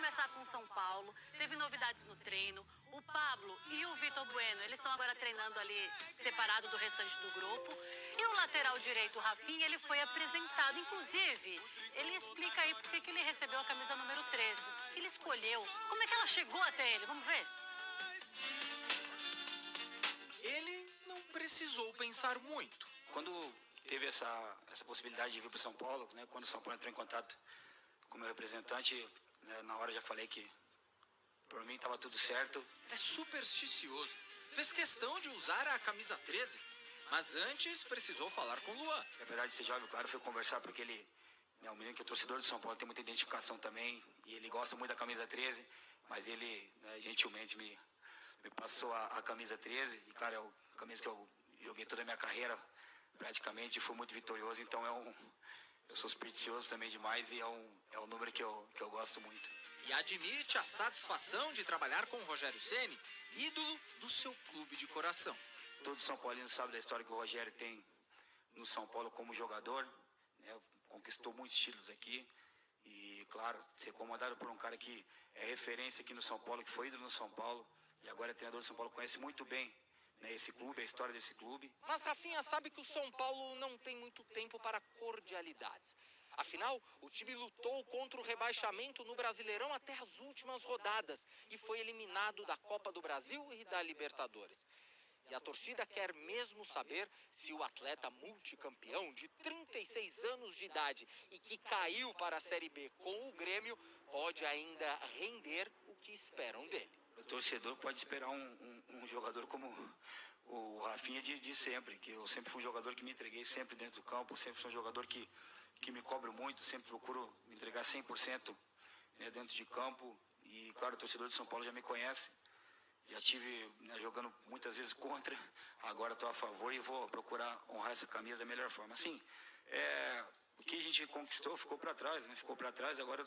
começar com o São Paulo, teve novidades no treino. O Pablo e o Vitor Bueno, eles estão agora treinando ali separado do restante do grupo. E o lateral direito, o Rafinha, ele foi apresentado. Inclusive, ele explica aí por que ele recebeu a camisa número 13. Ele escolheu. Como é que ela chegou até ele? Vamos ver? Ele não precisou pensar muito. Quando teve essa possibilidade de vir para São Paulo, né, quando o São Paulo entrou em contato com o meu representante, né, na hora eu já falei que por mim estava tudo certo. É supersticioso. Fez questão de usar a camisa 13. Mas antes precisou falar com o Luan. Apesar de ser jovem, claro, foi conversar porque ele é um menino que é torcedor do São Paulo, tem muita identificação também. E ele gosta muito da camisa 13, mas ele, né, gentilmente me passou a camisa 13. E claro, é a camisa que eu joguei toda a minha carreira praticamente e fui muito vitorioso. Então eu sou supersticioso também demais e é um número que eu gosto muito. E admite a satisfação de trabalhar com o Rogério Ceni, ídolo do seu clube de coração. Todo São Paulino sabe da história que o Rogério tem no São Paulo como jogador, né? Conquistou muitos títulos aqui e, claro, ser comandado por um cara que é referência aqui no São Paulo, que foi ídolo no São Paulo e agora é treinador do São Paulo, conhece muito bem, né, esse clube, a história desse clube. Mas Rafinha sabe que o São Paulo não tem muito tempo para cordialidades. Afinal, o time lutou contra o rebaixamento no Brasileirão até as últimas rodadas e foi eliminado da Copa do Brasil e da Libertadores. E a torcida quer mesmo saber se o atleta multicampeão de 36 anos de idade e que caiu para a Série B com o Grêmio pode ainda render o que esperam dele. O torcedor pode esperar um jogador como o Rafinha de sempre, que eu sempre fui um jogador que me entreguei sempre dentro do campo, sempre sou um jogador que me cobro muito, sempre procuro me entregar 100%, né, dentro de campo. E claro, o torcedor de São Paulo já me conhece. Já tive, né, jogando muitas vezes contra, agora estou a favor e vou procurar honrar essa camisa da melhor forma. Assim, o que a gente conquistou ficou para trás, né? Ficou para trás, agora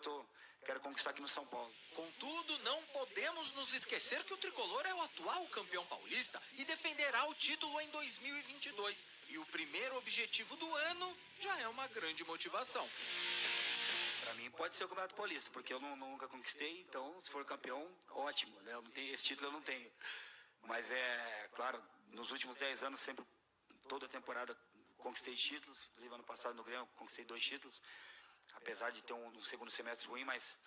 quero conquistar aqui no São Paulo. Contudo, não podemos nos esquecer que o Tricolor é o atual campeão paulista e defenderá o título em 2022. E o primeiro objetivo do ano já é uma grande motivação. Para mim pode ser o Campeonato Paulista, porque eu nunca conquistei, então se for campeão, ótimo, né? Eu não tenho, esse título eu não tenho. Mas claro, nos últimos 10 anos, sempre, toda temporada, conquistei títulos. Inclusive ano passado no Grêmio, conquistei 2 títulos. Apesar de ter um segundo semestre ruim, mas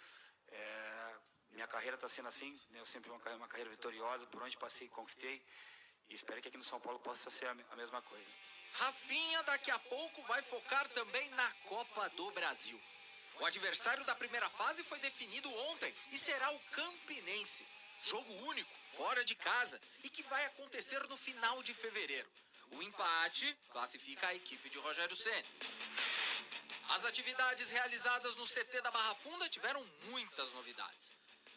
minha carreira está sendo assim, né? Eu sempre uma carreira vitoriosa, por onde passei, conquistei. E espero que aqui no São Paulo possa ser a mesma coisa. Rafinha daqui a pouco vai focar também na Copa do Brasil. O adversário da primeira fase foi definido ontem e será o Campinense. Jogo único, fora de casa e que vai acontecer no final de fevereiro. O empate classifica a equipe de Rogério Ceni. As atividades realizadas no CT da Barra Funda tiveram muitas novidades.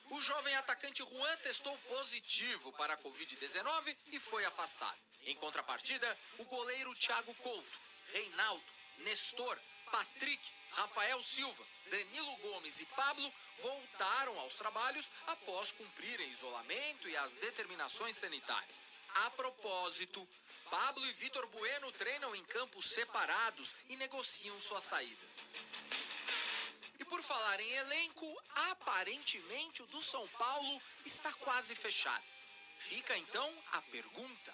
O jovem atacante Juan testou positivo para a Covid-19 e foi afastado. Em contrapartida, o goleiro Thiago Couto, Reinaldo, Nestor, Patrick, Rafael Silva, Danilo Gomes e Pablo voltaram aos trabalhos após cumprirem isolamento e as determinações sanitárias. A propósito, Pablo e Vitor Bueno treinam em campos separados e negociam suas saídas. E por falar em elenco, aparentemente o do São Paulo está quase fechado. Fica então a pergunta: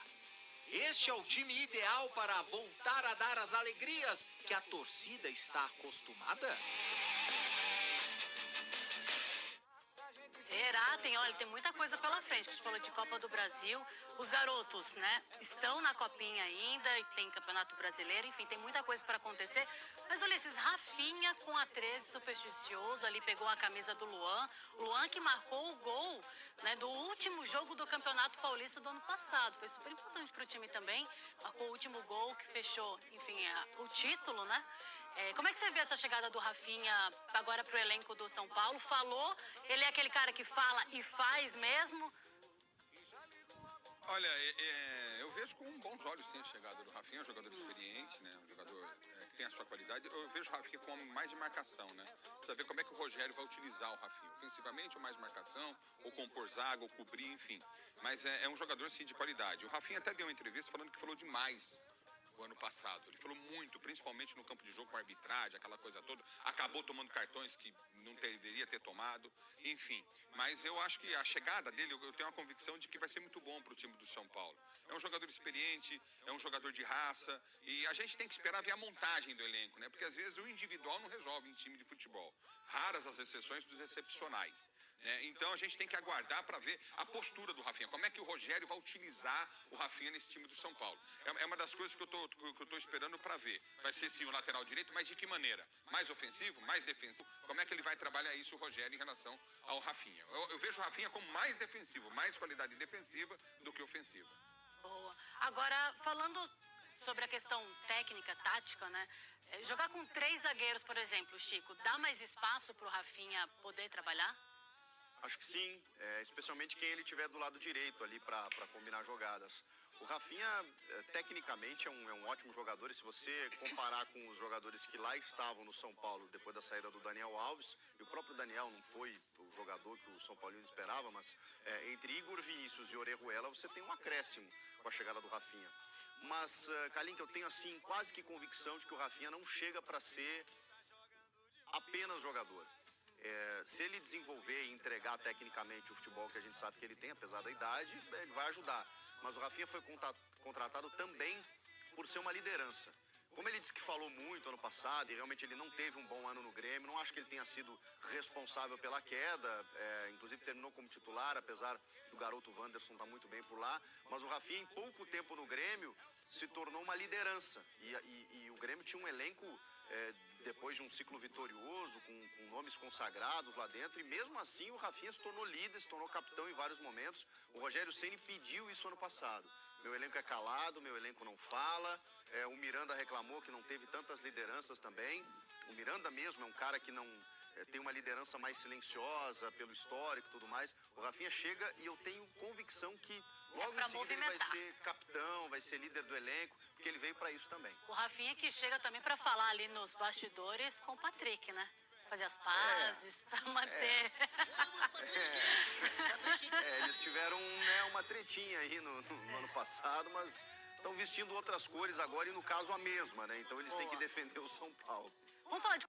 este é o time ideal para voltar a dar as alegrias que a torcida está acostumada? Será? Tem muita coisa pela frente. A gente falou de Copa do Brasil. Os garotos, né, estão na copinha ainda e tem Campeonato Brasileiro. Enfim, tem muita coisa para acontecer. Mas olha, esses Rafinha com a 13, supersticioso, ali pegou a camisa do Luan. Luan que marcou o gol, né, do último jogo do Campeonato Paulista do ano passado. Foi super importante para o time também. Marcou o último gol que fechou, enfim, o título, né? Como é que você vê essa chegada do Rafinha agora para o elenco do São Paulo? Falou, ele é aquele cara que fala e faz mesmo? Olha, eu vejo com bons olhos sim a chegada do Rafinha, um jogador experiente, né? Um jogador que tem a sua qualidade. Eu vejo o Rafinha com mais de marcação, né? Precisa ver como é que o Rogério vai utilizar o Rafinha. Ofensivamente ou mais marcação, ou compor zaga, ou cobrir, enfim. Mas é um jogador sim de qualidade. O Rafinha até deu uma entrevista falando que falou demais o ano passado. Ele falou muito, principalmente no campo de jogo, com a arbitragem, aquela coisa toda. Acabou tomando cartões que não deveria ter tomado, enfim. Mas eu acho que a chegada dele, eu tenho uma convicção de que vai ser muito bom para o time do São Paulo. É um jogador experiente, é um jogador de raça, e a gente tem que esperar ver a montagem do elenco, né? Porque às vezes o individual não resolve em time de futebol. Raras as exceções dos excepcionais, né? Então a gente tem que aguardar para ver a postura do Rafinha. Como é que o Rogério vai utilizar o Rafinha nesse time do São Paulo? É uma das coisas que eu tô esperando para ver. Vai ser sim o lateral direito, mas de que maneira? Mais ofensivo? Mais defensivo? Como é que ele vai trabalhar isso, o Rogério, em relação ao Rafinha? Eu vejo o Rafinha como mais defensivo, mais qualidade defensiva do que ofensiva. Boa. Agora, falando sobre a questão técnica, tática, né? Jogar com 3 zagueiros, por exemplo, Chico, dá mais espaço para o Rafinha poder trabalhar? Acho que sim, especialmente quem ele tiver do lado direito ali para combinar jogadas. O Rafinha, tecnicamente, é um ótimo jogador, e se você comparar com os jogadores que lá estavam no São Paulo depois da saída do Daniel Alves, e o próprio Daniel não foi o jogador que o São Paulino esperava, mas entre Igor Vinícius e Orejuela você tem um acréscimo com a chegada do Rafinha. Mas, Kalinka, eu tenho assim quase que convicção de que o Rafinha não chega para ser apenas jogador. Se ele desenvolver e entregar tecnicamente o futebol que a gente sabe que ele tem, apesar da idade, ele vai ajudar. Mas o Rafinha foi contratado também por ser uma liderança. Como ele disse que falou muito ano passado e realmente ele não teve um bom ano no Grêmio, não acho que ele tenha sido responsável pela queda, inclusive terminou como titular, apesar do garoto Wanderson estar muito bem por lá, mas o Rafinha em pouco tempo no Grêmio se tornou uma liderança e o Grêmio tinha um elenco depois de um ciclo vitorioso, com nomes consagrados lá dentro, e mesmo assim o Rafinha se tornou líder, se tornou capitão em vários momentos. O Rogério Ceni pediu isso ano passado. Meu elenco é calado, meu elenco não fala. O Miranda reclamou que não teve tantas lideranças também. O Miranda mesmo é um cara que não tem uma liderança mais silenciosa pelo histórico e tudo mais. O Rafinha chega e eu tenho convicção que logo em seguida ele vai ser capitão, vai ser líder do elenco, porque ele veio para isso também. O Rafinha que chega também para falar ali nos bastidores com o Patrick, né? Fazer as pazes, para manter... Eles tiveram uma tretinha aí no ano passado, mas estão vestindo outras cores agora e no caso a mesma, né? Então eles têm que defender o São Paulo. Vamos falar de